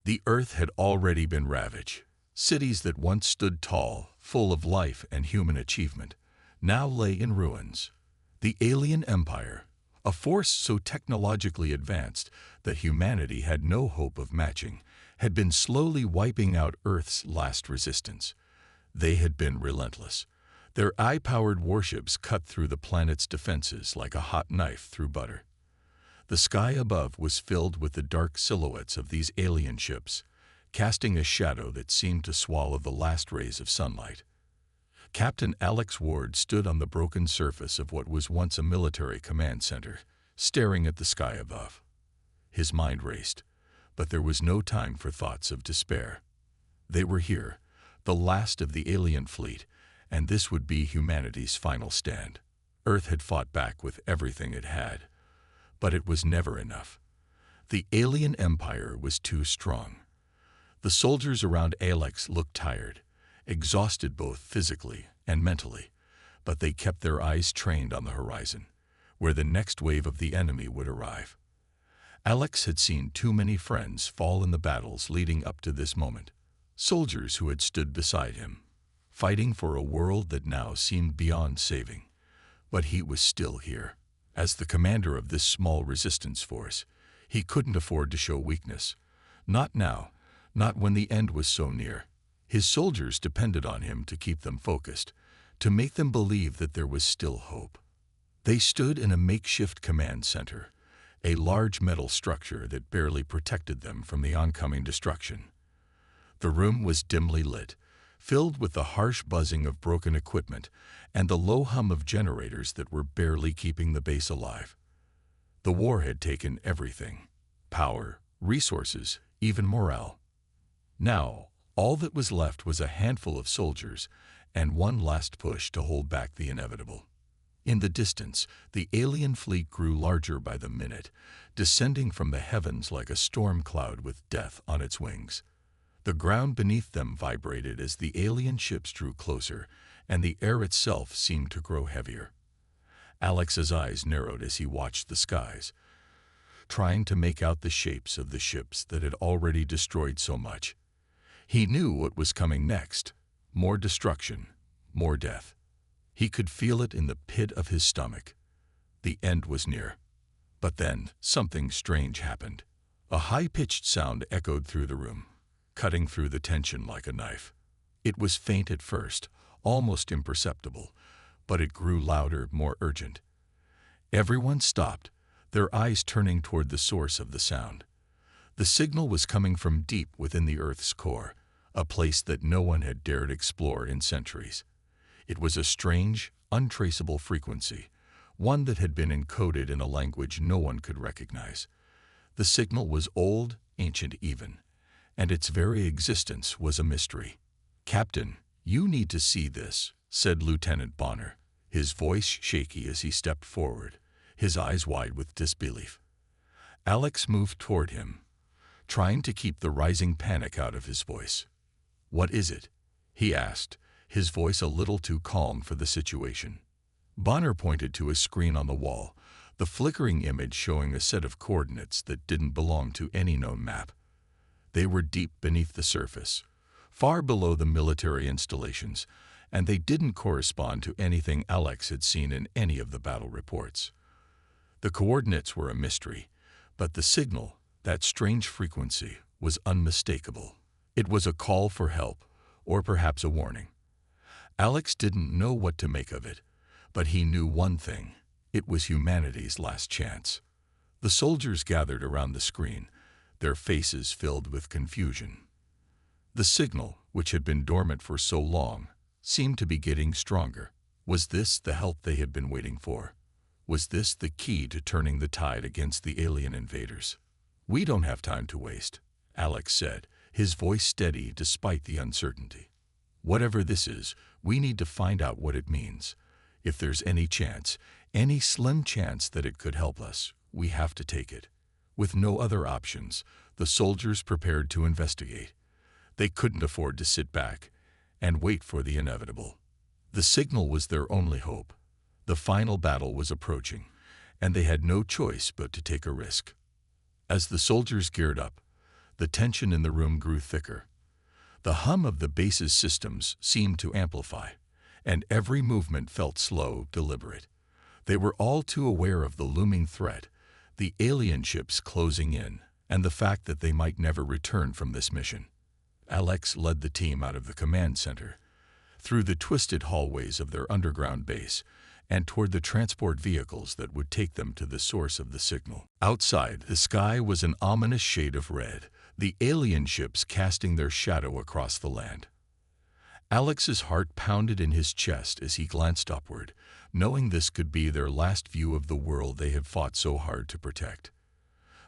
The Earth had already been ravaged. Cities that once stood tall, full of life and human achievement, now lay in ruins. The alien empire, a force so technologically advanced that humanity had no hope of matching, had been slowly wiping out Earth's last resistance. They had been relentless. Their eye-powered warships cut through the planet's defenses like a hot knife through butter. The sky above was filled with the dark silhouettes of these alien ships, casting a shadow that seemed to swallow the last rays of sunlight. Captain Alex Ward stood on the broken surface of what was once a military command center, staring at the sky above. His mind raced, but there was no time for thoughts of despair. They were here, the last of the alien fleet, and this would be humanity's final stand. Earth had fought back with everything it had, but it was never enough. The alien empire was too strong. The soldiers around Alex looked tired, exhausted both physically and mentally, but they kept their eyes trained on the horizon, where the next wave of the enemy would arrive. Alex had seen too many friends fall in the battles leading up to this moment, soldiers who had stood beside him, fighting for a world that now seemed beyond saving. But he was still here. As the commander of this small resistance force, he couldn't afford to show weakness. Not now, not when the end was so near. His soldiers depended on him to keep them focused, to make them believe that there was still hope. They stood in a makeshift command center, a large metal structure that barely protected them from the oncoming destruction. The room was dimly lit, filled with the harsh buzzing of broken equipment and the low hum of generators that were barely keeping the base alive. The war had taken everything: power, resources, even morale. Now, all that was left was a handful of soldiers and one last push to hold back the inevitable. In the distance, the alien fleet grew larger by the minute, descending from the heavens like a storm cloud with death on its wings. The ground beneath them vibrated as the alien ships drew closer, and the air itself seemed to grow heavier. Alex's eyes narrowed as he watched the skies, trying to make out the shapes of the ships that had already destroyed so much. He knew what was coming next: more destruction, more death. He could feel it in the pit of his stomach. The end was near. But then something strange happened. A high-pitched sound echoed through the room, cutting through the tension like a knife. It was faint at first, almost imperceptible, but it grew louder, more urgent. Everyone stopped, their eyes turning toward the source of the sound. The signal was coming from deep within the Earth's core, a place that no one had dared explore in centuries. It was a strange, untraceable frequency, one that had been encoded in a language no one could recognize. The signal was old, ancient even, and its very existence was a mystery. "Captain, you need to see this," said Lieutenant Bonner, his voice shaky as he stepped forward, his eyes wide with disbelief. Alex moved toward him, trying to keep the rising panic out of his voice. "What is it?" he asked, his voice a little too calm for the situation. Bonner pointed to a screen on the wall, the flickering image showing a set of coordinates that didn't belong to any known map. They were deep beneath the surface, far below the military installations, and they didn't correspond to anything Alex had seen in any of the battle reports. The coordinates were a mystery, but the signal, that strange frequency, was unmistakable. It was a call for help, or perhaps a warning. Alex didn't know what to make of it, but he knew one thing: it was humanity's last chance. The soldiers gathered around the screen, their faces filled with confusion. The signal, which had been dormant for so long, seemed to be getting stronger. Was this the help they had been waiting for? Was this the key to turning the tide against the alien invaders? "We don't have time to waste," Alex said, his voice steady despite the uncertainty. "Whatever this is, we need to find out what it means. If there's any chance, any slim chance that it could help us, we have to take it." With no other options, the soldiers prepared to investigate. They couldn't afford to sit back and wait for the inevitable. The signal was their only hope. The final battle was approaching, and they had no choice but to take a risk. As the soldiers geared up, The tension in the room grew thicker. The hum of the base's systems seemed to amplify, and every movement felt slow, deliberate. They were all too aware of the looming threat, the alien ships closing in, and the fact that they might never return from this mission. Alex led the team out of the command center, through the twisted hallways of their underground base, and toward the transport vehicles that would take them to the source of the signal. Outside, the sky was an ominous shade of red, the alien ships casting their shadow across the land. Alex's heart pounded in his chest as he glanced upward, knowing this could be their last view of the world they had fought so hard to protect.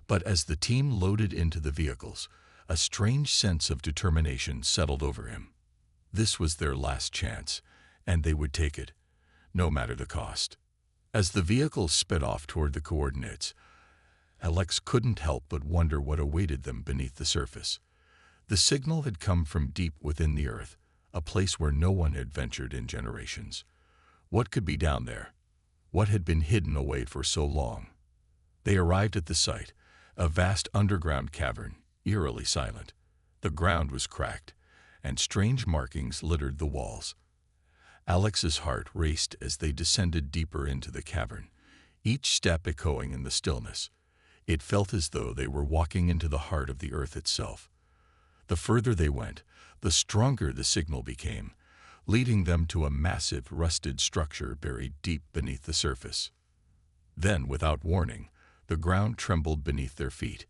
But as the team loaded into the vehicles, a strange sense of determination settled over him. This was their last chance, and they would take it, no matter the cost. As the vehicles sped off toward the coordinates, Alex couldn't help but wonder what awaited them beneath the surface. The signal had come from deep within the Earth, a place where no one had ventured in generations. What could be down there? What had been hidden away for so long? They arrived at the site, a vast underground cavern, eerily silent. The ground was cracked, and strange markings littered the walls. Alex's heart raced as they descended deeper into the cavern, each step echoing in the stillness. It felt as though they were walking into the heart of the Earth itself. The further they went, the stronger the signal became, leading them to a massive, rusted structure buried deep beneath the surface. Then, without warning, the ground trembled beneath their feet.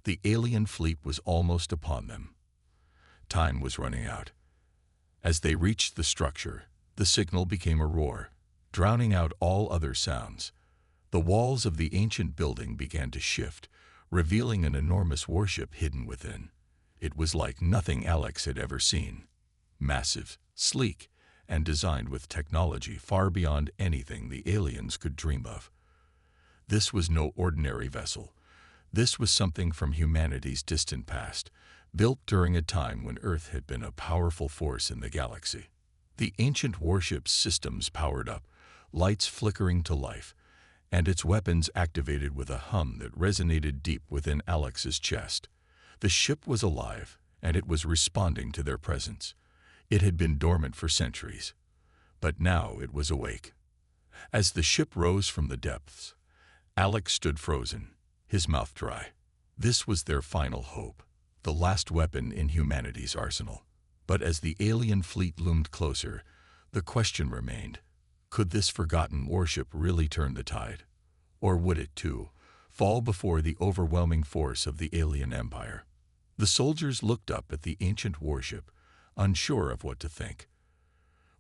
The alien fleet was almost upon them. Time was running out. As they reached the structure, the signal became a roar, drowning out all other sounds. The walls of the ancient building began to shift, revealing an enormous warship hidden within. It was like nothing Alex had ever seen. Massive, sleek, and designed with technology far beyond anything the aliens could dream of. This was no ordinary vessel. This was something from humanity's distant past, built during a time when Earth had been a powerful force in the galaxy. The ancient warship's systems powered up, lights flickering to life, and its weapons activated with a hum that resonated deep within Alex's chest. The ship was alive, and it was responding to their presence. It had been dormant for centuries, but now it was awake. As the ship rose from the depths, Alex stood frozen, his mouth dry. This was their final hope, the last weapon in humanity's arsenal. But as the alien fleet loomed closer, the question remained, could this forgotten warship really turn the tide? Or would it, too, fall before the overwhelming force of the alien empire? The soldiers looked up at the ancient warship, unsure of what to think.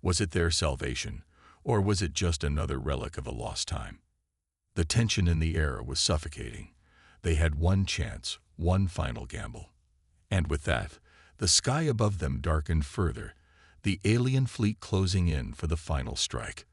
Was it their salvation, or was it just another relic of a lost time? The tension in the air was suffocating. They had one chance, one final gamble. And with that, the sky above them darkened further, the alien fleet closing in for the final strike.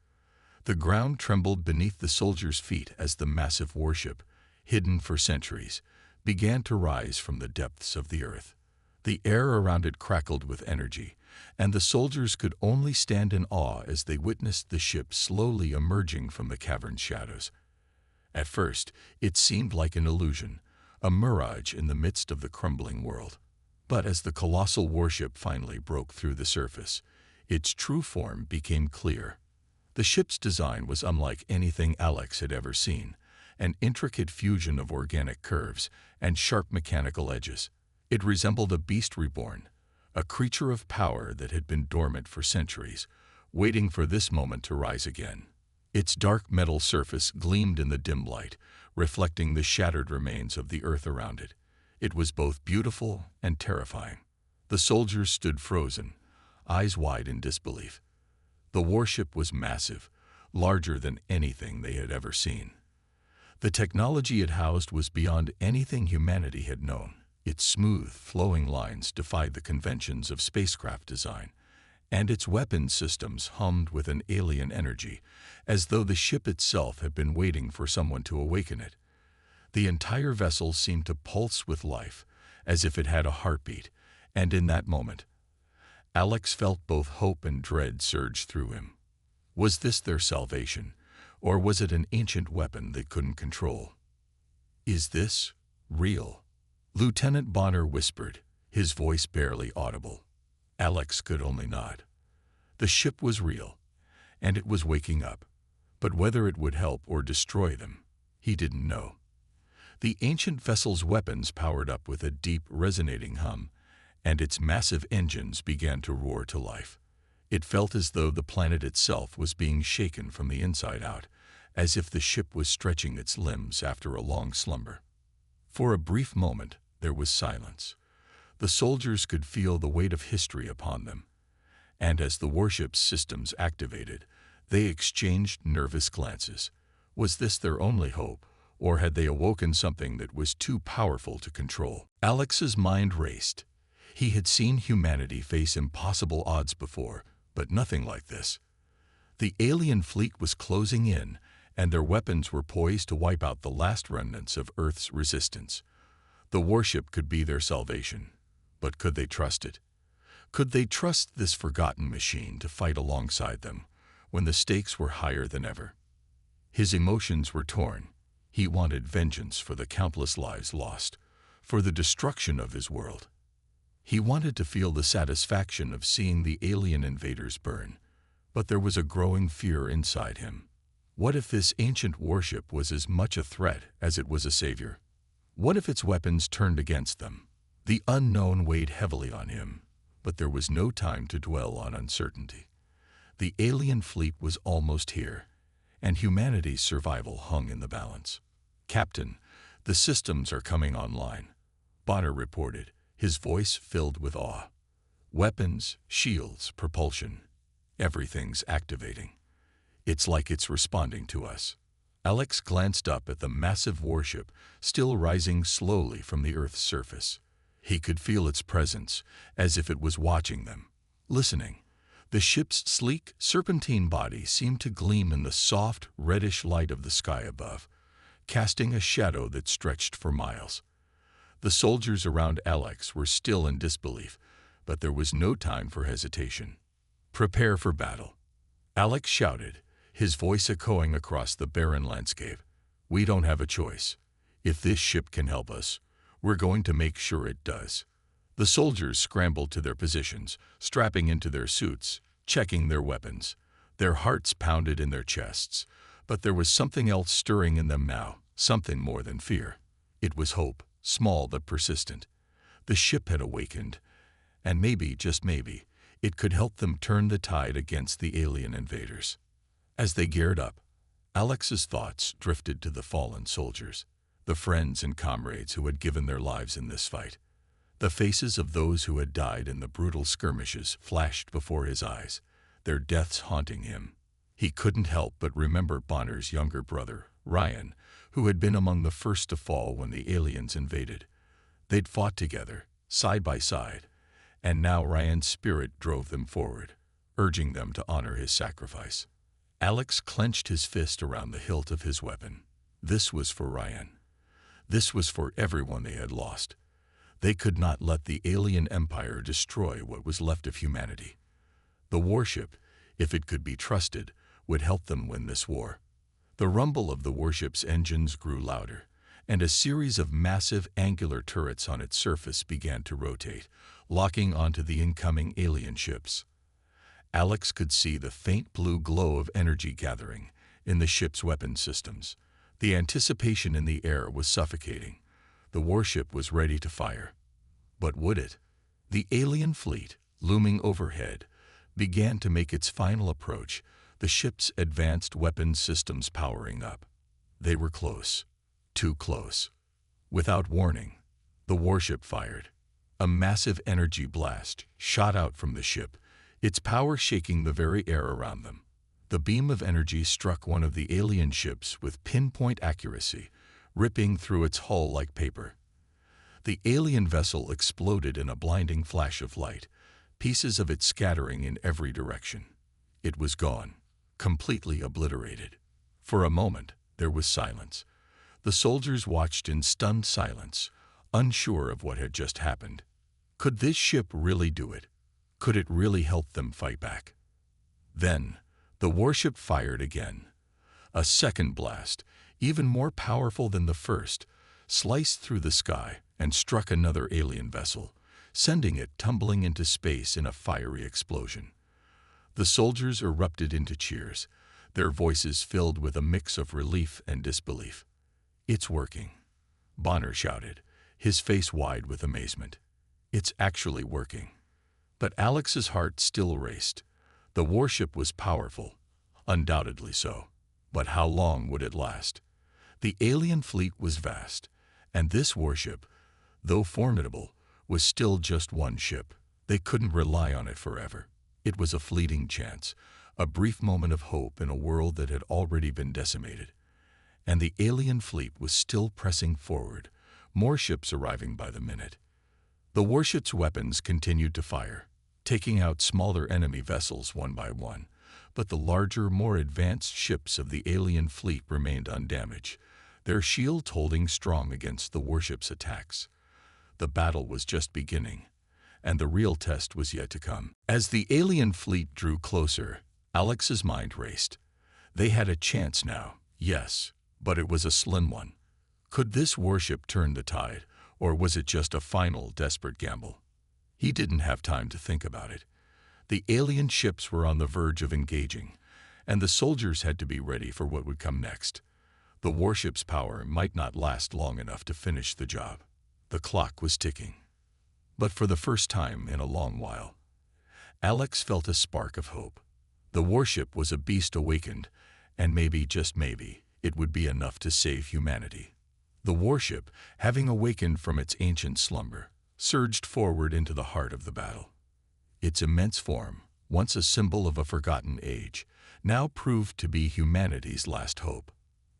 The ground trembled beneath the soldiers' feet as the massive warship, hidden for centuries, began to rise from the depths of the Earth. The air around it crackled with energy, and the soldiers could only stand in awe as they witnessed the ship slowly emerging from the cavern's shadows. At first, it seemed like an illusion, a mirage in the midst of the crumbling world. But as the colossal warship finally broke through the surface, its true form became clear. The ship's design was unlike anything Alex had ever seen, an intricate fusion of organic curves and sharp mechanical edges. It resembled a beast reborn, a creature of power that had been dormant for centuries, waiting for this moment to rise again. Its dark metal surface gleamed in the dim light, reflecting the shattered remains of the Earth around it. It was both beautiful and terrifying. The soldiers stood frozen, eyes wide in disbelief. The warship was massive, larger than anything they had ever seen. The technology it housed was beyond anything humanity had known. Its smooth, flowing lines defied the conventions of spacecraft design, and its weapon systems hummed with an alien energy, as though the ship itself had been waiting for someone to awaken it. The entire vessel seemed to pulse with life, as if it had a heartbeat, and in that moment, Alex felt both hope and dread surge through him. Was this their salvation, or was it an ancient weapon they couldn't control? Is this real? Lieutenant Bonner whispered, his voice barely audible. Alex could only nod. The ship was real, and it was waking up, but whether it would help or destroy them, he didn't know. The ancient vessel's weapons powered up with a deep, resonating hum, and its massive engines began to roar to life. It felt as though the planet itself was being shaken from the inside out, as if the ship was stretching its limbs after a long slumber. For a brief moment, there was silence. The soldiers could feel the weight of history upon them, and as the warship's systems activated, they exchanged nervous glances. Was this their only hope, or had they awoken something that was too powerful to control? Alex's mind raced. He had seen humanity face impossible odds before, but nothing like this. The alien fleet was closing in, and their weapons were poised to wipe out the last remnants of Earth's resistance. The warship could be their salvation, but could they trust it? Could they trust this forgotten machine to fight alongside them when the stakes were higher than ever? His emotions were torn. He wanted vengeance for the countless lives lost, for the destruction of his world. He wanted to feel the satisfaction of seeing the alien invaders burn, but there was a growing fear inside him. What if this ancient warship was as much a threat as it was a savior? What if its weapons turned against them? The unknown weighed heavily on him, but there was no time to dwell on uncertainty. The alien fleet was almost here, and humanity's survival hung in the balance. "Captain, the systems are coming online," Bonner reported, his voice filled with awe. "Weapons, shields, propulsion, everything's activating. It's like it's responding to us." Alex glanced up at the massive warship still rising slowly from the Earth's surface. He could feel its presence, as if it was watching them, listening. The ship's sleek, serpentine body seemed to gleam in the soft, reddish light of the sky above, casting a shadow that stretched for miles. The soldiers around Alex were still in disbelief, but there was no time for hesitation. "Prepare for battle," Alex shouted, his voice echoing across the barren landscape. "We don't have a choice. If this ship can help us, we're going to make sure it does." The soldiers scrambled to their positions, strapping into their suits, checking their weapons. Their hearts pounded in their chests, but there was something else stirring in them now, something more than fear. It was hope, small but persistent. The ship had awakened, and maybe, just maybe, it could help them turn the tide against the alien invaders. As they geared up, Alex's thoughts drifted to the fallen soldiers, the friends and comrades who had given their lives in this fight. The faces of those who had died in the brutal skirmishes flashed before his eyes, their deaths haunting him. He couldn't help but remember Bonner's younger brother, Ryan, who had been among the first to fall when the aliens invaded. They'd fought together, side by side, and now Ryan's spirit drove them forward, urging them to honor his sacrifice. Alex clenched his fist around the hilt of his weapon. This was for Ryan. This was for everyone they had lost. They could not let the alien empire destroy what was left of humanity. The warship, if it could be trusted, would help them win this war. The rumble of the warship's engines grew louder, and a series of massive angular turrets on its surface began to rotate, locking onto the incoming alien ships. Alex could see the faint blue glow of energy gathering in the ship's weapon systems. The anticipation in the air was suffocating. The warship was ready to fire. But would it? The alien fleet, looming overhead, began to make its final approach, the ship's advanced weapons systems powering up. They were close. Too close. Without warning, the warship fired. A massive energy blast shot out from the ship, its power shaking the very air around them. The beam of energy struck one of the alien ships with pinpoint accuracy, ripping through its hull like paper. The alien vessel exploded in a blinding flash of light, pieces of it scattering in every direction. It was gone, completely obliterated. For a moment, there was silence. The soldiers watched in stunned silence, unsure of what had just happened. Could this ship really do it? Could it really help them fight back? Then, the warship fired again. A second blast, even more powerful than the first, sliced through the sky, and struck another alien vessel, sending it tumbling into space in a fiery explosion. The soldiers erupted into cheers, their voices filled with a mix of relief and disbelief. "It's working," Bonner shouted, his face wide with amazement. "It's actually working." But Alex's heart still raced. The warship was powerful, undoubtedly so. But how long would it last? The alien fleet was vast, and this warship, though formidable, was still just one ship. They couldn't rely on it forever. It was a fleeting chance, a brief moment of hope in a world that had already been decimated. And the alien fleet was still pressing forward, more ships arriving by the minute. The warship's weapons continued to fire, taking out smaller enemy vessels one by one, but the larger, more advanced ships of the alien fleet remained undamaged, their shields holding strong against the warship's attacks. The battle was just beginning, and the real test was yet to come. As the alien fleet drew closer, Alex's mind raced. They had a chance now, yes, but it was a slim one. Could this warship turn the tide, or was it just a final, desperate gamble? He didn't have time to think about it. The alien ships were on the verge of engaging, and the soldiers had to be ready for what would come next. The warship's power might not last long enough to finish the job. The clock was ticking. But for the first time in a long while, Alex felt a spark of hope. The warship was a beast awakened, and maybe, just maybe, it would be enough to save humanity. The warship, having awakened from its ancient slumber, surged forward into the heart of the battle. Its immense form, once a symbol of a forgotten age, now proved to be humanity's last hope.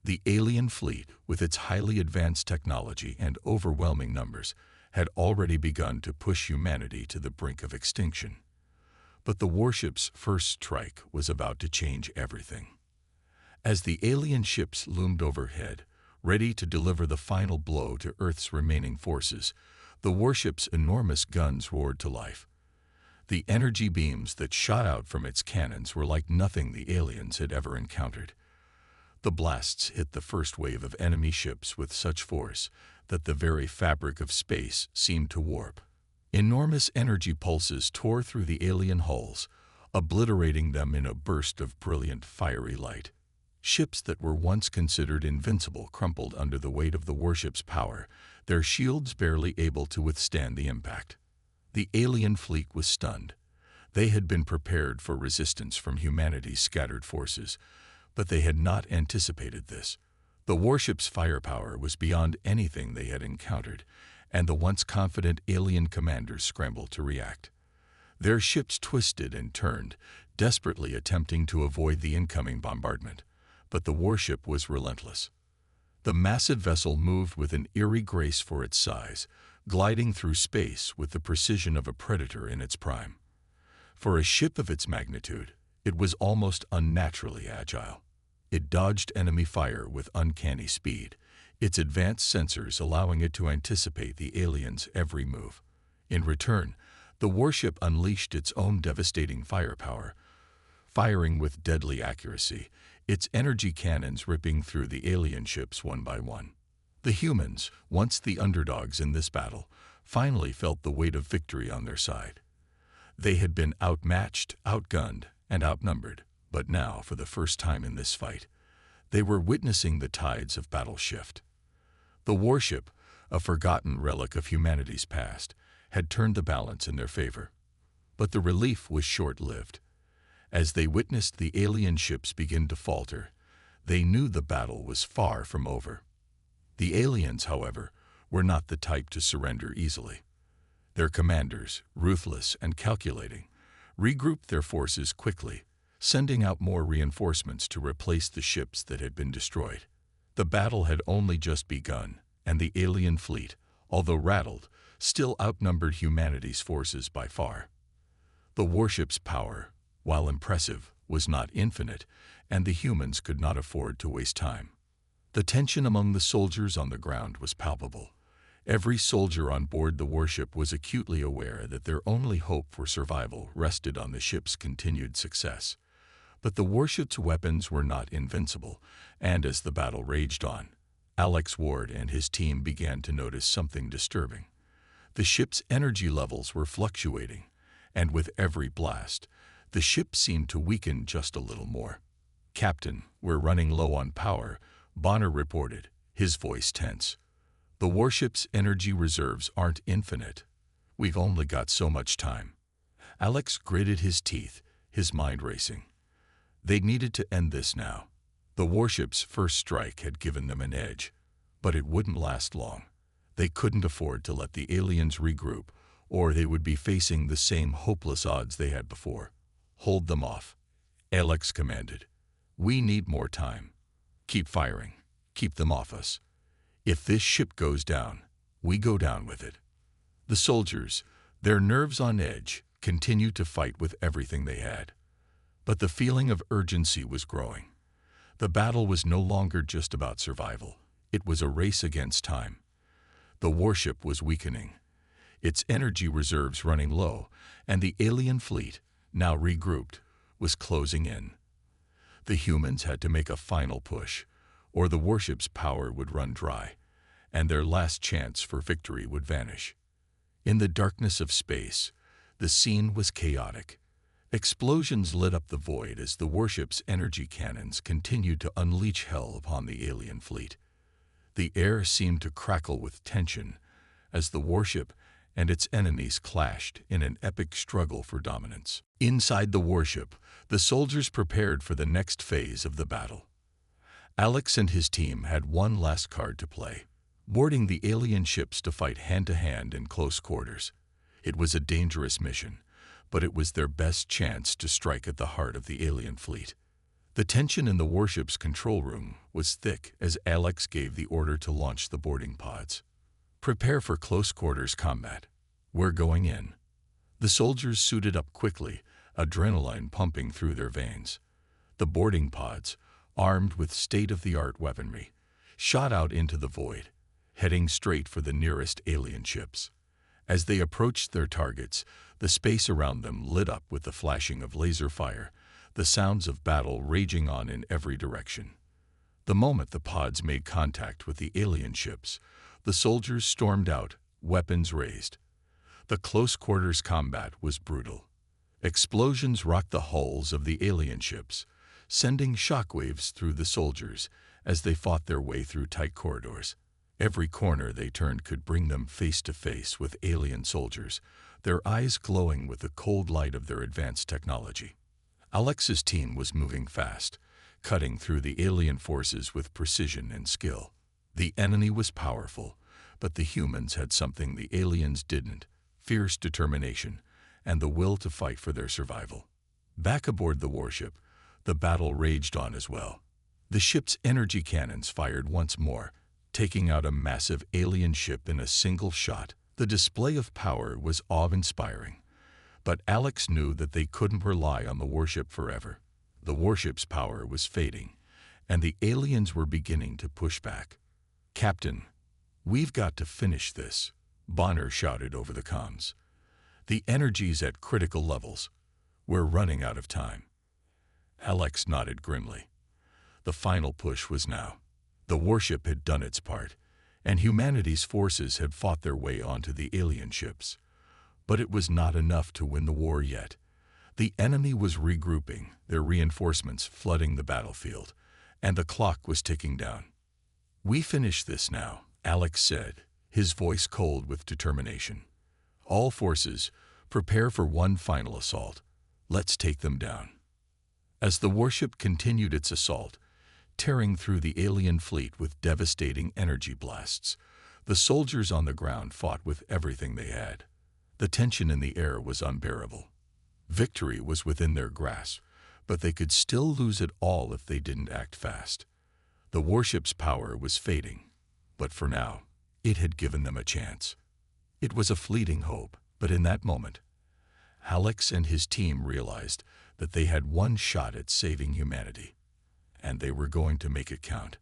The alien fleet, with its highly advanced technology and overwhelming numbers, had already begun to push humanity to the brink of extinction. But the warship's first strike was about to change everything. As the alien ships loomed overhead, ready to deliver the final blow to Earth's remaining forces, the warship's enormous guns roared to life. The energy beams that shot out from its cannons were like nothing the aliens had ever encountered. The blasts hit the first wave of enemy ships with such force that the very fabric of space seemed to warp. Enormous energy pulses tore through the alien hulls, obliterating them in a burst of brilliant, fiery light. Ships that were once considered invincible crumpled under the weight of the warship's power, their shields barely able to withstand the impact. The alien fleet was stunned. They had been prepared for resistance from humanity's scattered forces, but they had not anticipated this. The warship's firepower was beyond anything they had encountered, and the once confident alien commanders scrambled to react. Their ships twisted and turned, desperately attempting to avoid the incoming bombardment, but the warship was relentless. The massive vessel moved with an eerie grace for its size, gliding through space with the precision of a predator in its prime. For a ship of its magnitude, it was almost unnaturally agile. It dodged enemy fire with uncanny speed, its advanced sensors allowing it to anticipate the aliens' every move. In return, the warship unleashed its own devastating firepower, firing with deadly accuracy, its energy cannons ripping through the alien ships one by one. The humans, once the underdogs in this battle, finally felt the weight of victory on their side. They had been outmatched, outgunned, and outnumbered, but now, for the first time in this fight, they were witnessing the tides of battle shift. The warship, a forgotten relic of humanity's past, had turned the balance in their favor. But the relief was short-lived. As they witnessed the alien ships begin to falter, they knew the battle was far from over. The aliens, however, were not the type to surrender easily. Their commanders, ruthless and calculating, regrouped their forces quickly, sending out more reinforcements to replace the ships that had been destroyed. The battle had only just begun, and the alien fleet, although rattled, still outnumbered humanity's forces by far. The warship's power, while impressive, was not infinite, and the humans could not afford to waste time. The tension among the soldiers on the ground was palpable. Every soldier on board the warship was acutely aware that their only hope for survival rested on the ship's continued success. But the warship's weapons were not invincible, and as the battle raged on, Alex Ward and his team began to notice something disturbing. The ship's energy levels were fluctuating, and with every blast, the ship seemed to weaken just a little more. "Captain, we're running low on power," Bonner reported, his voice tense. "The warship's energy reserves aren't infinite. We've only got so much time." Alex gritted his teeth, his mind racing. They needed to end this now. The warship's first strike had given them an edge, but it wouldn't last long. They couldn't afford to let the aliens regroup, or they would be facing the same hopeless odds they had before. "Hold them off," Alex commanded. "We need more time. Keep firing. Keep them off us. If this ship goes down, we go down with it." The soldiers, their nerves on edge, continued to fight with everything they had. But the feeling of urgency was growing. The battle was no longer just about survival. It was a race against time. The warship was weakening, its energy reserves running low, and the alien fleet, now regrouped, was closing in. The humans had to make a final push, or the warship's power would run dry, and their last chance for victory would vanish. In the darkness of space, the scene was chaotic. Explosions lit up the void as the warship's energy cannons continued to unleash hell upon the alien fleet. The air seemed to crackle with tension as the warship and its enemies clashed in an epic struggle for dominance. Inside the warship, the soldiers prepared for the next phase of the battle. Alex and his team had one last card to play: boarding the alien ships to fight hand-to-hand in close quarters. It was a dangerous mission, but it was their best chance to strike at the heart of the alien fleet. The tension in the warship's control room was thick as Alex gave the order to launch the boarding pods. "Prepare for close-quarters combat. We're going in." The soldiers suited up quickly, adrenaline pumping through their veins. The boarding pods, armed with state-of-the-art weaponry, shot out into the void, heading straight for the nearest alien ships. As they approached their targets, the space around them lit up with the flashing of laser fire, the sounds of battle raging on in every direction. The moment the pods made contact with the alien ships, the soldiers stormed out, weapons raised. The close-quarters combat was brutal. Explosions rocked the hulls of the alien ships, sending shockwaves through the soldiers as they fought their way through tight corridors. Every corner they turned could bring them face to face with alien soldiers, their eyes glowing with the cold light of their advanced technology. Alex's team was moving fast, cutting through the alien forces with precision and skill. The enemy was powerful, but the humans had something the aliens didn't: fierce determination and the will to fight for their survival. Back aboard the warship, the battle raged on as well. The ship's energy cannons fired once more, taking out a massive alien ship in a single shot. The display of power was awe-inspiring, but Alex knew that they couldn't rely on the warship forever. The warship's power was fading, and the aliens were beginning to push back. "Captain, we've got to finish this," Bonner shouted over the comms. "The energy's at critical levels. We're running out of time." Alex nodded grimly. The final push was now. The warship had done its part, and humanity's forces had fought their way onto the alien ships. But it was not enough to win the war yet. The enemy was regrouping, their reinforcements flooding the battlefield, and the clock was ticking down. "We finish this now," Alex said, his voice cold with determination. "All forces, prepare for one final assault. Let's take them down." As the warship continued its assault, tearing through the alien fleet with devastating energy blasts, the soldiers on the ground fought with everything they had. The tension in the air was unbearable. Victory was within their grasp, but they could still lose it all if they didn't act fast. The warship's power was fading, but for now, it had given them a chance. It was a fleeting hope, but in that moment, Alex and his team realized that they had one shot at saving humanity, and they were going to make it count.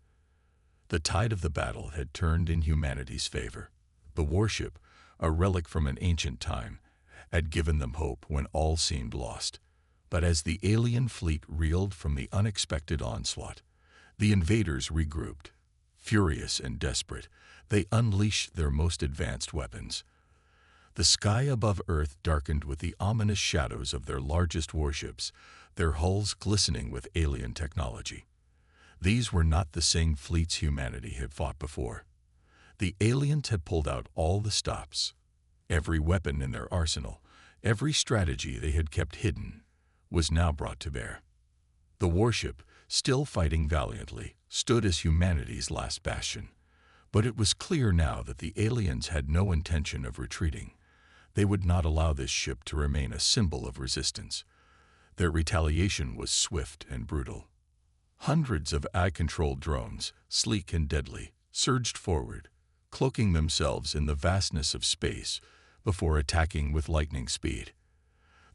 The tide of the battle had turned in humanity's favor. The warship, a relic from an ancient time, had given them hope when all seemed lost. But as the alien fleet reeled from the unexpected onslaught, the invaders regrouped. Furious and desperate, they unleashed their most advanced weapons. The sky above Earth darkened with the ominous shadows of their largest warships, their hulls glistening with alien technology. These were not the same fleets humanity had fought before. The aliens had pulled out all the stops. Every weapon in their arsenal, every strategy they had kept hidden, was now brought to bear. The warship, still fighting valiantly, stood as humanity's last bastion. But it was clear now that the aliens had no intention of retreating. They would not allow this ship to remain a symbol of resistance. Their retaliation was swift and brutal. Hundreds of eye-controlled drones, sleek and deadly, surged forward, cloaking themselves in the vastness of space before attacking with lightning speed.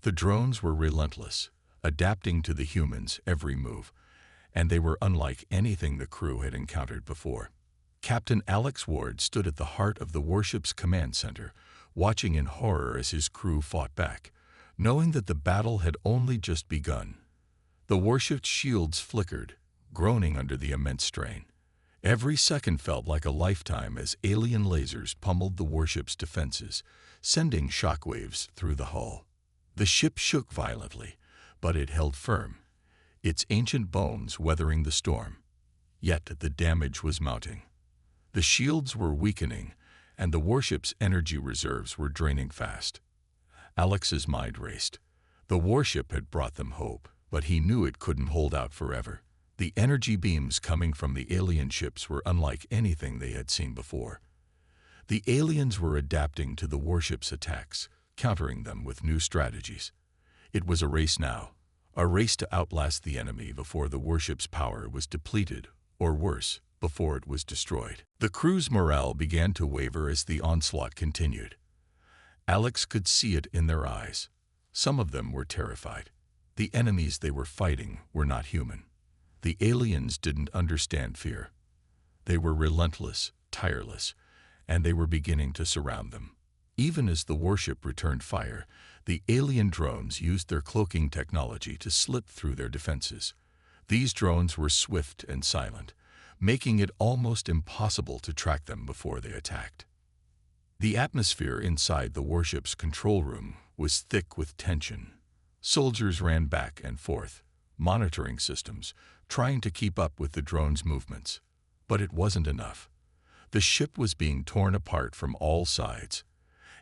The drones were relentless, adapting to the humans' every move, and they were unlike anything the crew had encountered before. Captain Alex Ward stood at the heart of the warship's command center, watching in horror as his crew fought back, knowing that the battle had only just begun. The warship's shields flickered, groaning under the immense strain. Every second felt like a lifetime as alien lasers pummeled the warship's defenses, sending shockwaves through the hull. The ship shook violently, but it held firm, its ancient bones weathering the storm. Yet the damage was mounting. The shields were weakening, and the warship's energy reserves were draining fast. Alex's mind raced. The warship had brought them hope, but he knew it couldn't hold out forever. The energy beams coming from the alien ships were unlike anything they had seen before. The aliens were adapting to the warship's attacks, countering them with new strategies. It was a race now, a race to outlast the enemy before the warship's power was depleted, or worse, before it was destroyed. The crew's morale began to waver as the onslaught continued. Alex could see it in their eyes. Some of them were terrified. The enemies they were fighting were not human. The aliens didn't understand fear. They were relentless, tireless, and they were beginning to surround them. Even as the warship returned fire, the alien drones used their cloaking technology to slip through their defenses. These drones were swift and silent, making it almost impossible to track them before they attacked. The atmosphere inside the warship's control room was thick with tension. Soldiers ran back and forth, monitoring systems, trying to keep up with the drone's movements. But it wasn't enough. The ship was being torn apart from all sides.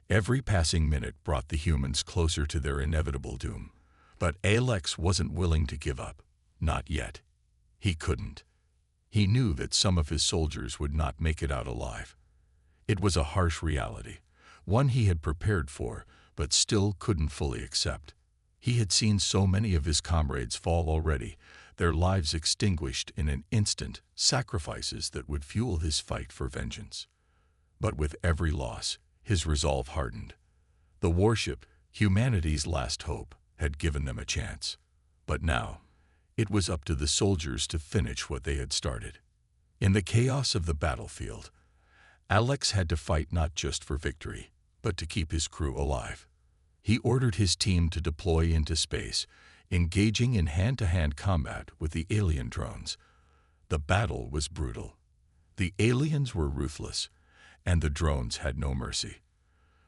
Every passing minute brought the humans closer to their inevitable doom. But Alex wasn't willing to give up. Not yet. He couldn't. He knew that some of his soldiers would not make it out alive. It was a harsh reality, one he had prepared for, but still couldn't fully accept. He had seen so many of his comrades fall already, their lives extinguished in an instant, sacrifices that would fuel his fight for vengeance. But with every loss, his resolve hardened. The warship, humanity's last hope, had given them a chance. But now, it was up to the soldiers to finish what they had started. In the chaos of the battlefield, Alex had to fight not just for victory, but to keep his crew alive. He ordered his team to deploy into space, engaging in hand-to-hand combat with the alien drones. The battle was brutal. The aliens were ruthless, and the drones had no mercy.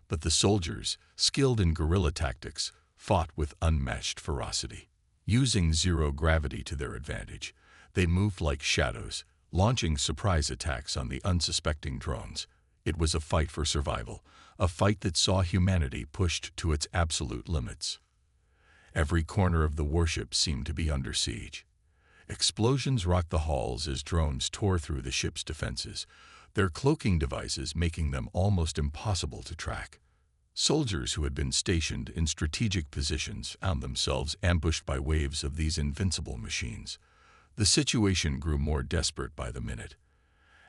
But the soldiers, skilled in guerrilla tactics, fought with unmatched ferocity. Using zero gravity to their advantage, they moved like shadows, launching surprise attacks on the unsuspecting drones. It was a fight for survival, a fight that saw humanity pushed to its absolute limits. Every corner of the warship seemed to be under siege. Explosions rocked the halls as drones tore through the ship's defenses, their cloaking devices making them almost impossible to track. Soldiers who had been stationed in strategic positions found themselves ambushed by waves of these invincible machines. The situation grew more desperate by the minute.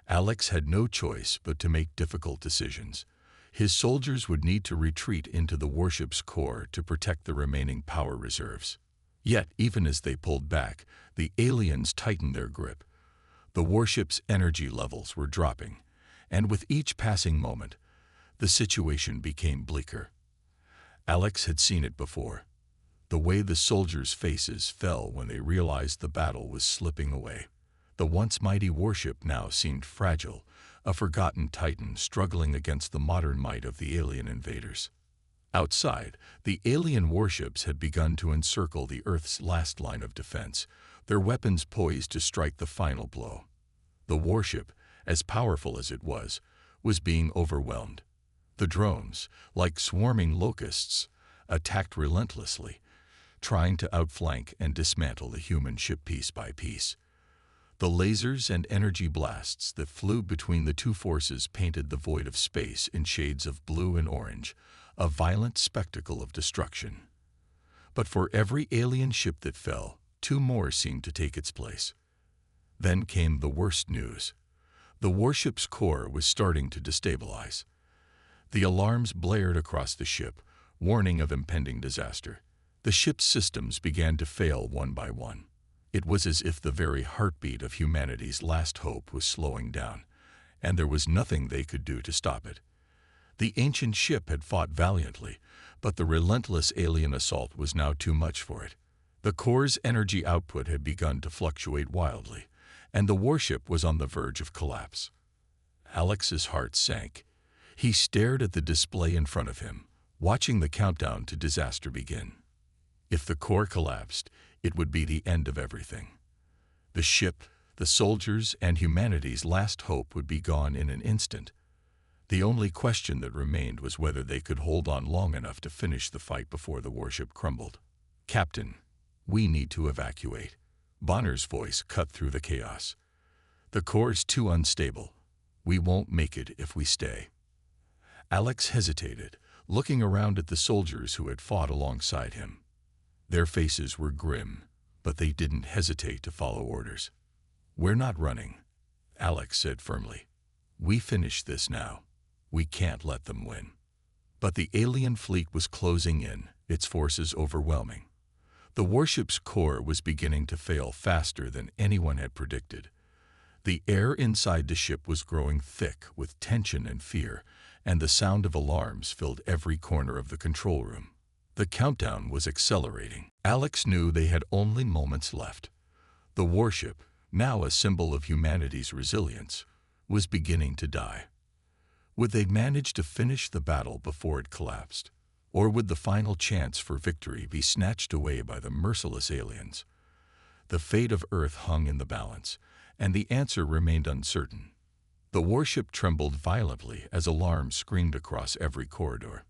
Alex had no choice but to make difficult decisions. His soldiers would need to retreat into the warship's core to protect the remaining power reserves. Yet, even as they pulled back, the aliens tightened their grip. The warship's energy levels were dropping, and with each passing moment, the situation became bleaker. Alex had seen it before. The way the soldiers' faces fell when they realized the battle was slipping away. The once mighty warship now seemed fragile, a forgotten titan struggling against the modern might of the alien invaders. Outside, the alien warships had begun to encircle the Earth's last line of defense, their weapons poised to strike the final blow. The warship, as powerful as it was being overwhelmed. The drones, like swarming locusts, attacked relentlessly, trying to outflank and dismantle the human ship piece by piece. The lasers and energy blasts that flew between the two forces painted the void of space in shades of blue and orange, a violent spectacle of destruction. But for every alien ship that fell, two more seemed to take its place. Then came the worst news. The warship's core was starting to destabilize. The alarms blared across the ship, warning of impending disaster. The ship's systems began to fail one by one. It was as if the very heartbeat of humanity's last hope was slowing down, and there was nothing they could do to stop it. The ancient ship had fought valiantly, but the relentless alien assault was now too much for it. The core's energy output had begun to fluctuate wildly, and the warship was on the verge of collapse. Alex's heart sank. He stared at the display in front of him, watching the countdown to disaster begin. If the core collapsed, it would be the end of everything. The ship, the soldiers, and humanity's last hope would be gone in an instant. The only question that remained was whether they could hold on long enough to finish the fight before the warship crumbled. "Captain, we need to evacuate." Bonner's voice cut through the chaos. "The core's too unstable. We won't make it if we stay." Alex hesitated, looking around at the soldiers who had fought alongside him. Their faces were grim, but they didn't hesitate to follow orders. "We're not running," Alex said firmly. "We finish this now. We can't let them win." But the alien fleet was closing in, its forces overwhelming. The warship's core was beginning to fail faster than anyone had predicted. The air inside the ship was growing thick with tension and fear, and the sound of alarms filled every corner of the control room. The countdown was accelerating. Alex knew they had only moments left. The warship, now a symbol of humanity's resilience, was beginning to die. Would they manage to finish the battle before it collapsed? Or would the final chance for victory be snatched away by the merciless aliens? The fate of Earth hung in the balance, and the answer remained uncertain. The warship trembled violently as alarms screamed across every corridor.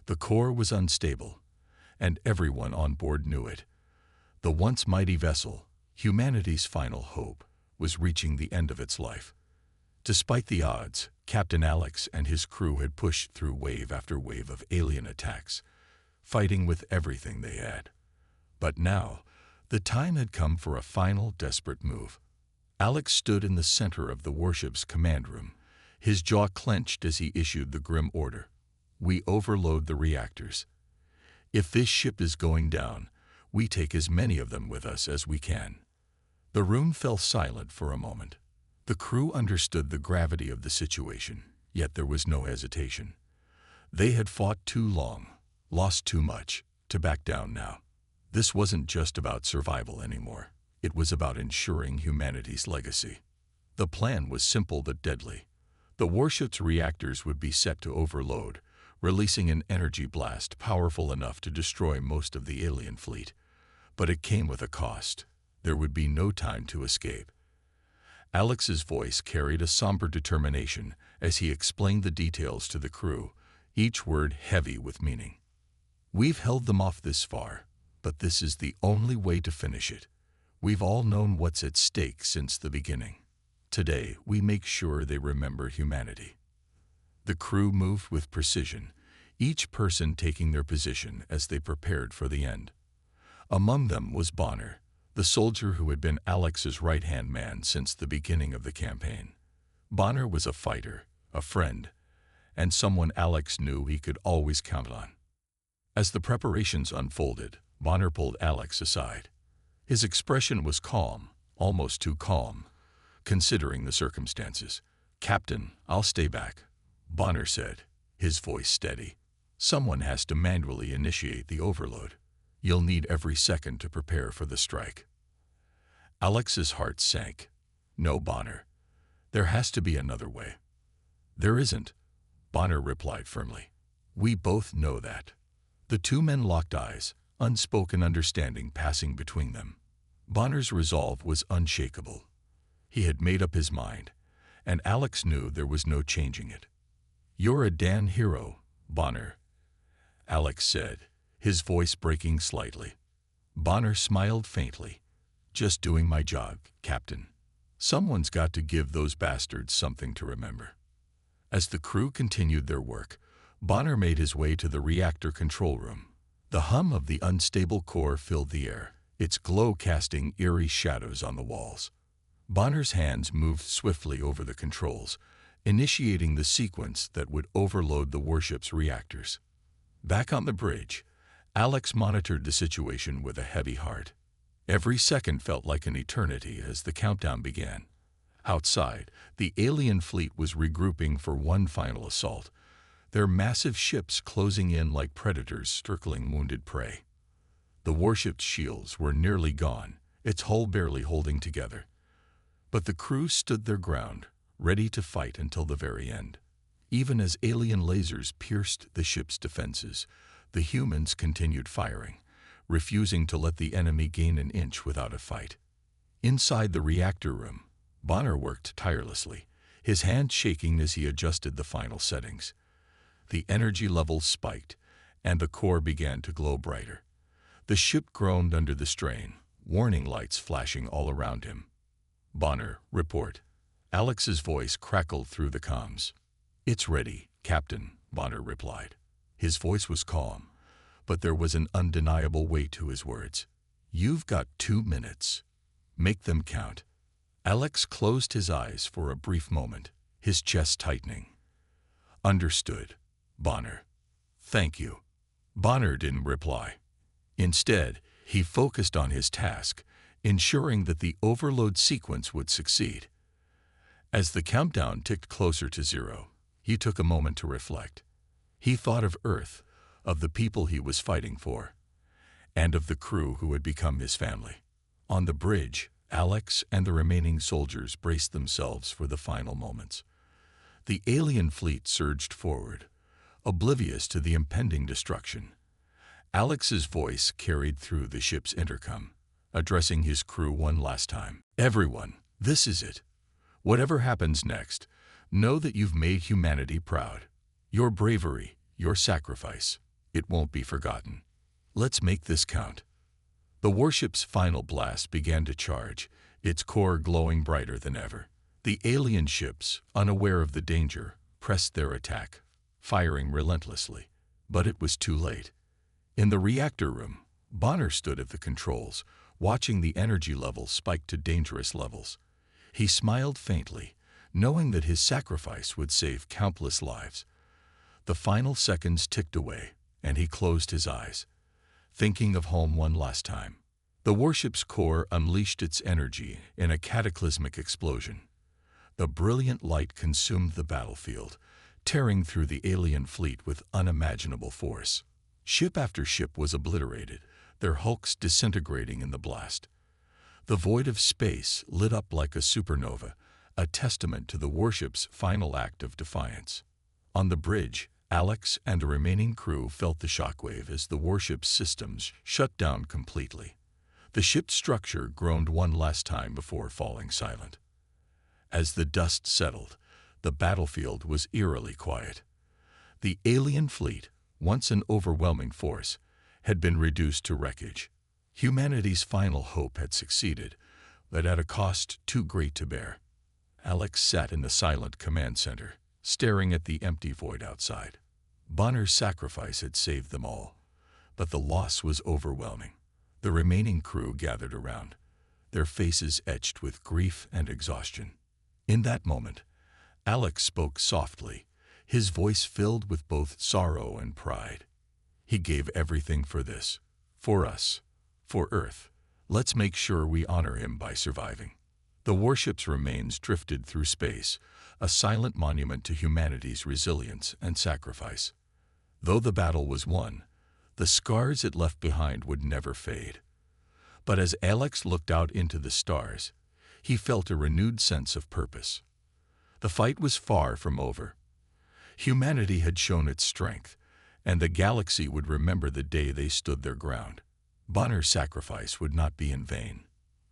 The core was unstable, and everyone on board knew it. The once mighty vessel, humanity's final hope, was reaching the end of its life. Despite the odds, Captain Alex and his crew had pushed through wave after wave of alien attacks, fighting with everything they had. But now, the time had come for a final, desperate move. Alex stood in the center of the warship's command room, his jaw clenched as he issued the grim order. "We overload the reactors. If this ship is going down, we take as many of them with us as we can." The room fell silent for a moment. The crew understood the gravity of the situation, yet there was no hesitation. They had fought too long, lost too much, to back down now. This wasn't just about survival anymore. It was about ensuring humanity's legacy. The plan was simple but deadly. The warship's reactors would be set to overload, releasing an energy blast powerful enough to destroy most of the alien fleet. But it came with a cost. There would be no time to escape. Alex's voice carried a somber determination as he explained the details to the crew, each word heavy with meaning. "We've held them off this far, but this is the only way to finish it. We've all known what's at stake since the beginning. Today, we make sure they remember humanity." The crew moved with precision, each person taking their position as they prepared for the end. Among them was Bonner, the soldier who had been Alex's right-hand man since the beginning of the campaign. Bonner was a fighter, a friend, and someone Alex knew he could always count on. As the preparations unfolded, Bonner pulled Alex aside. His expression was calm, almost too calm, considering the circumstances. "Captain, I'll stay back," Bonner said, his voice steady. "Someone has to manually initiate the overload. You'll need every second to prepare for the strike." Alex's heart sank. "No, Bonner. There has to be another way." "There isn't," Bonner replied firmly. "We both know that." The two men locked eyes, unspoken understanding passing between them. Bonner's resolve was unshakable. He had made up his mind, and Alex knew there was no changing it. "You're a damn hero, Bonner," Alex said, his voice breaking slightly. Bonner smiled faintly. "Just doing my job, Captain. Someone's got to give those bastards something to remember." As the crew continued their work, Bonner made his way to the reactor control room. The hum of the unstable core filled the air, its glow casting eerie shadows on the walls. Bonner's hands moved swiftly over the controls, initiating the sequence that would overload the warship's reactors. Back on the bridge, Alex monitored the situation with a heavy heart. Every second felt like an eternity as the countdown began. Outside, the alien fleet was regrouping for one final assault, their massive ships closing in like predators circling wounded prey. The warship's shields were nearly gone, its hull barely holding together. But the crew stood their ground, ready to fight until the very end. Even as alien lasers pierced the ship's defenses, the humans continued firing, refusing to let the enemy gain an inch without a fight. Inside the reactor room, Bonner worked tirelessly, his hands shaking as he adjusted the final settings. The energy levels spiked, and the core began to glow brighter. The ship groaned under the strain, warning lights flashing all around him. "Bonner, report." Alex's voice crackled through the comms. "It's ready, Captain," Bonner replied. His voice was calm, but there was an undeniable weight to his words. "You've got 2 minutes. Make them count." Alex closed his eyes for a brief moment, his chest tightening. "Understood, Bonner. Thank you." Bonner didn't reply. Instead, he focused on his task, ensuring that the overload sequence would succeed. As the countdown ticked closer to 0, he took a moment to reflect. He thought of Earth, of the people he was fighting for, and of the crew who had become his family. On the bridge, Alex and the remaining soldiers braced themselves for the final moments. The alien fleet surged forward, oblivious to the impending destruction. Alex's voice carried through the ship's intercom, addressing his crew one last time. "Everyone, this is it. Whatever happens next, know that you've made humanity proud. Your bravery, your sacrifice, it won't be forgotten. Let's make this count." The warship's final blast began to charge, its core glowing brighter than ever. The alien ships, unaware of the danger, pressed their attack, firing relentlessly. But it was too late. In the reactor room, Bonner stood at the controls, watching the energy levels spike to dangerous levels. He smiled faintly, knowing that his sacrifice would save countless lives. The final seconds ticked away, and he closed his eyes, thinking of home one last time. The warship's core unleashed its energy in a cataclysmic explosion. The brilliant light consumed the battlefield, tearing through the alien fleet with unimaginable force. Ship after ship was obliterated, their hulks disintegrating in the blast. The void of space lit up like a supernova, a testament to the warship's final act of defiance. On the bridge, Alex and the remaining crew felt the shockwave as the warship's systems shut down completely. The ship's structure groaned one last time before falling silent. As the dust settled, the battlefield was eerily quiet. The alien fleet, once an overwhelming force, had been reduced to wreckage. Humanity's final hope had succeeded, but at a cost too great to bear. Alex sat in the silent command center, staring at the empty void outside. Bonner's sacrifice had saved them all, but the loss was overwhelming. The remaining crew gathered around, their faces etched with grief and exhaustion. In that moment, Alex spoke softly, his voice filled with both sorrow and pride. "He gave everything for this, for us, for Earth. Let's make sure we honor him by surviving." The warship's remains drifted through space, a silent monument to humanity's resilience and sacrifice. Though the battle was won, the scars it left behind would never fade. But as Alex looked out into the stars, he felt a renewed sense of purpose. The fight was far from over. Humanity had shown its strength, and the galaxy would remember the day they stood their ground. Bonner's sacrifice would not be in vain.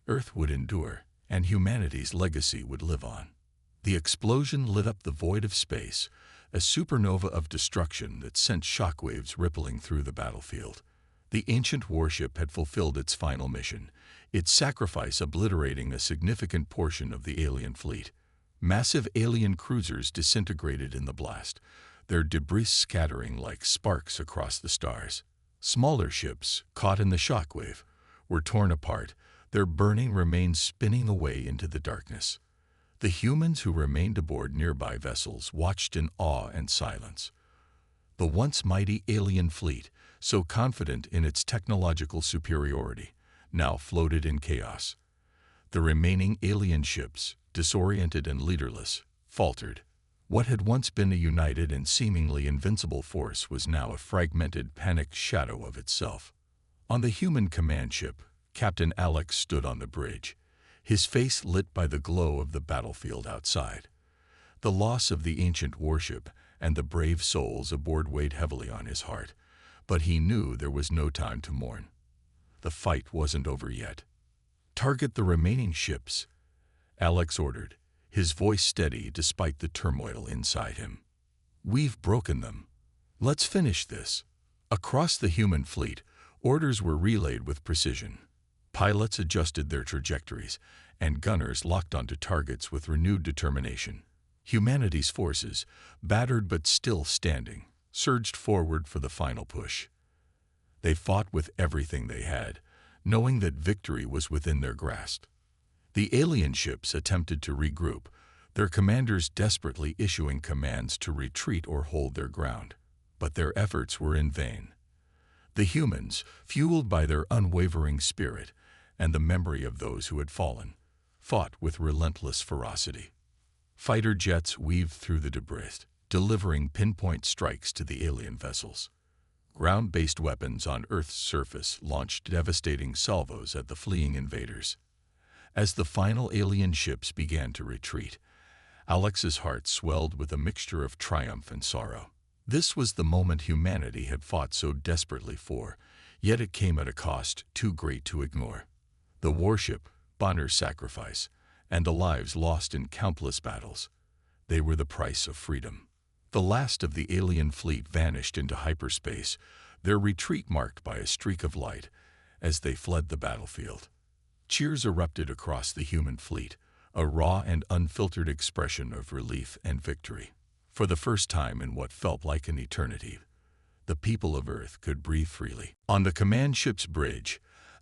Earth would endure, and humanity's legacy would live on. The explosion lit up the void of space, a supernova of destruction that sent shockwaves rippling through the battlefield. The ancient warship had fulfilled its final mission, its sacrifice obliterating a significant portion of the alien fleet. Massive alien cruisers disintegrated in the blast, their debris scattering like sparks across the stars. Smaller ships, caught in the shockwave, were torn apart, their burning remains spinning away into the darkness. The humans who remained aboard nearby vessels watched in awe and silence. The once mighty alien fleet, so confident in its technological superiority, now floated in chaos. The remaining alien ships, disoriented and leaderless, faltered. What had once been a united and seemingly invincible force was now a fragmented, panicked shadow of itself. On the human command ship, Captain Alex stood on the bridge, his face lit by the glow of the battlefield outside. The loss of the ancient warship and the brave souls aboard weighed heavily on his heart, but he knew there was no time to mourn. The fight wasn't over yet. "Target the remaining ships," Alex ordered, his voice steady despite the turmoil inside him. "We've broken them. Let's finish this." Across the human fleet, orders were relayed with precision. Pilots adjusted their trajectories, and gunners locked onto targets with renewed determination. Humanity's forces, battered but still standing, surged forward for the final push. They fought with everything they had, knowing that victory was within their grasp. The alien ships attempted to regroup, their commanders desperately issuing commands to retreat or hold their ground. But their efforts were in vain. The humans, fueled by their unwavering spirit and the memory of those who had fallen, fought with relentless ferocity. Fighter jets weaved through the debris, delivering pinpoint strikes to the alien vessels. Ground-based weapons on Earth's surface launched devastating salvos at the fleeing invaders. As the final alien ships began to retreat, Alex's heart swelled with a mixture of triumph and sorrow. This was the moment humanity had fought so desperately for, yet it came at a cost too great to ignore. The warship, Bonner's sacrifice, and the lives lost in countless battles. They were the price of freedom. The last of the alien fleet vanished into hyperspace, their retreat marked by a streak of light as they fled the battlefield. Cheers erupted across the human fleet, a raw and unfiltered expression of relief and victory. For the first time in what felt like an eternity, the people of Earth could breathe freely. On the command ship's bridge,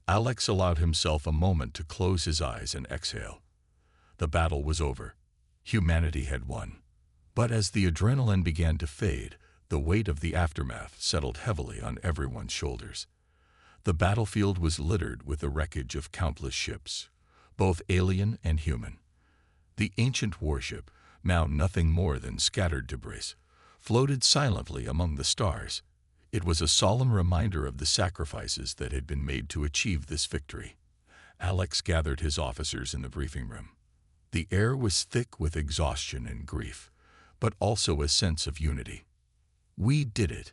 Alex allowed himself a moment to close his eyes and exhale. The battle was over. Humanity had won. But as the adrenaline began to fade, the weight of the aftermath settled heavily on everyone's shoulders. The battlefield was littered with the wreckage of countless ships, both alien and human. The ancient warship, now nothing more than scattered debris, floated silently among the stars. It was a solemn reminder of the sacrifices that had been made to achieve this victory. Alex gathered his officers in the briefing room. The air was thick with exhaustion and grief, but also a sense of unity. "We did it,"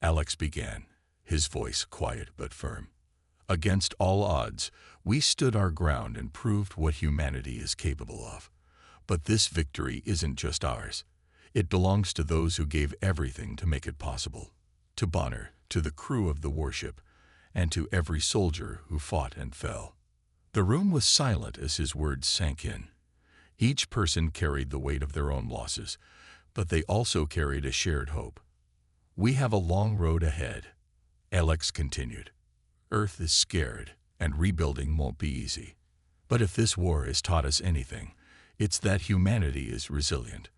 Alex began, his voice quiet but firm. "Against all odds, we stood our ground and proved what humanity is capable of. But this victory isn't just ours. It belongs to those who gave everything to make it possible. To Bonner, to the crew of the warship, and to every soldier who fought and fell." The room was silent as his words sank in. Each person carried the weight of their own losses, but they also carried a shared hope. "We have a long road ahead," Alex continued. "Earth is scared, and rebuilding won't be easy. But if this war has taught us anything, it's that humanity is resilient.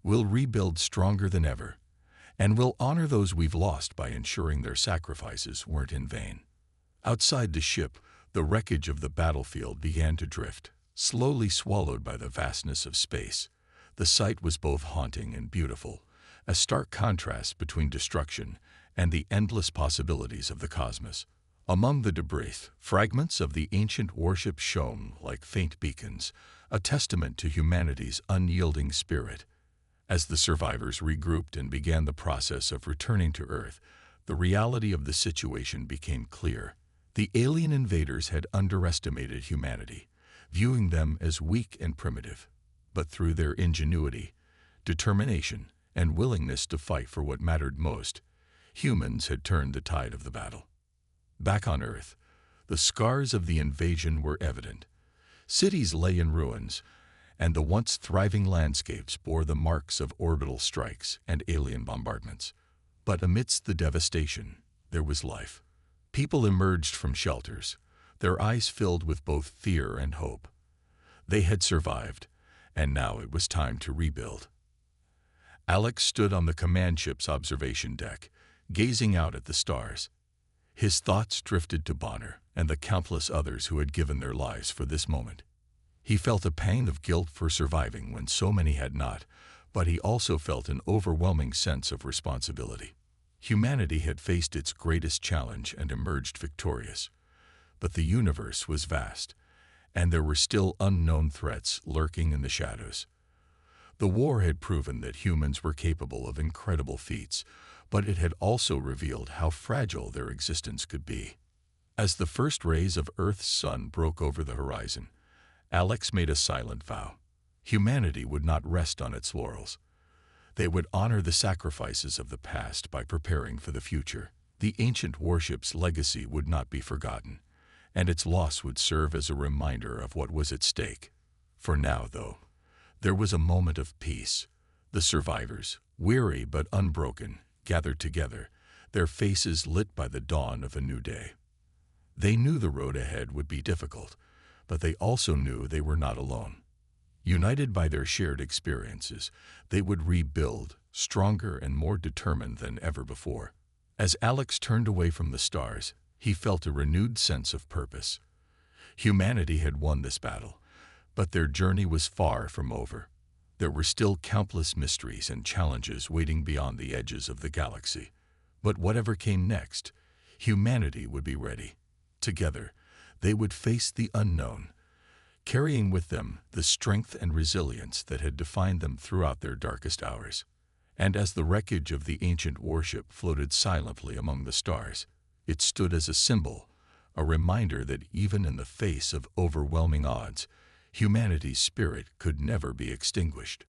We'll rebuild stronger than ever, and we'll honor those we've lost by ensuring their sacrifices weren't in vain." Outside the ship, the wreckage of the battlefield began to drift, slowly swallowed by the vastness of space. The sight was both haunting and beautiful, a stark contrast between destruction and the endless possibilities of the cosmos. Among the debris, fragments of the ancient warship shone like faint beacons, a testament to humanity's unyielding spirit. As the survivors regrouped and began the process of returning to Earth, the reality of the situation became clear. The alien invaders had underestimated humanity, viewing them as weak and primitive. But through their ingenuity, determination, and willingness to fight for what mattered most, humans had turned the tide of the battle. Back on Earth, the scars of the invasion were evident. Cities lay in ruins, and the once thriving landscapes bore the marks of orbital strikes and alien bombardments. But amidst the devastation, there was life. People emerged from shelters, their eyes filled with both fear and hope. They had survived, and now it was time to rebuild. Alex stood on the command ship's observation deck, gazing out at the stars. His thoughts drifted to Bonner and the countless others who had given their lives for this moment. He felt a pang of guilt for surviving when so many had not, but he also felt an overwhelming sense of responsibility. Humanity had faced its greatest challenge and emerged victorious. But the universe was vast, and there were still unknown threats lurking in the shadows. The war had proven that humans were capable of incredible feats, but it had also revealed how fragile their existence could be. As the first rays of Earth's sun broke over the horizon, Alex made a silent vow. Humanity would not rest on its laurels. They would honor the sacrifices of the past by preparing for the future. The ancient warship's legacy would not be forgotten, and its loss would serve as a reminder of what was at stake. For now, though, there was a moment of peace. The survivors, weary but unbroken, gathered together, their faces lit by the dawn of a new day. They knew the road ahead would be difficult, but they also knew they were not alone. United by their shared experiences, they would rebuild, stronger and more determined than ever before. As Alex turned away from the stars, he felt a renewed sense of purpose. Humanity had won this battle, but their journey was far from over. There were still countless mysteries and challenges waiting beyond the edges of the galaxy. But whatever came next, humanity would be ready. Together, they would face the unknown, carrying with them the strength and resilience that had defined them throughout their darkest hours. And as the wreckage of the ancient warship floated silently among the stars, it stood as a symbol, a reminder that even in the face of overwhelming odds, humanity's spirit could never be extinguished.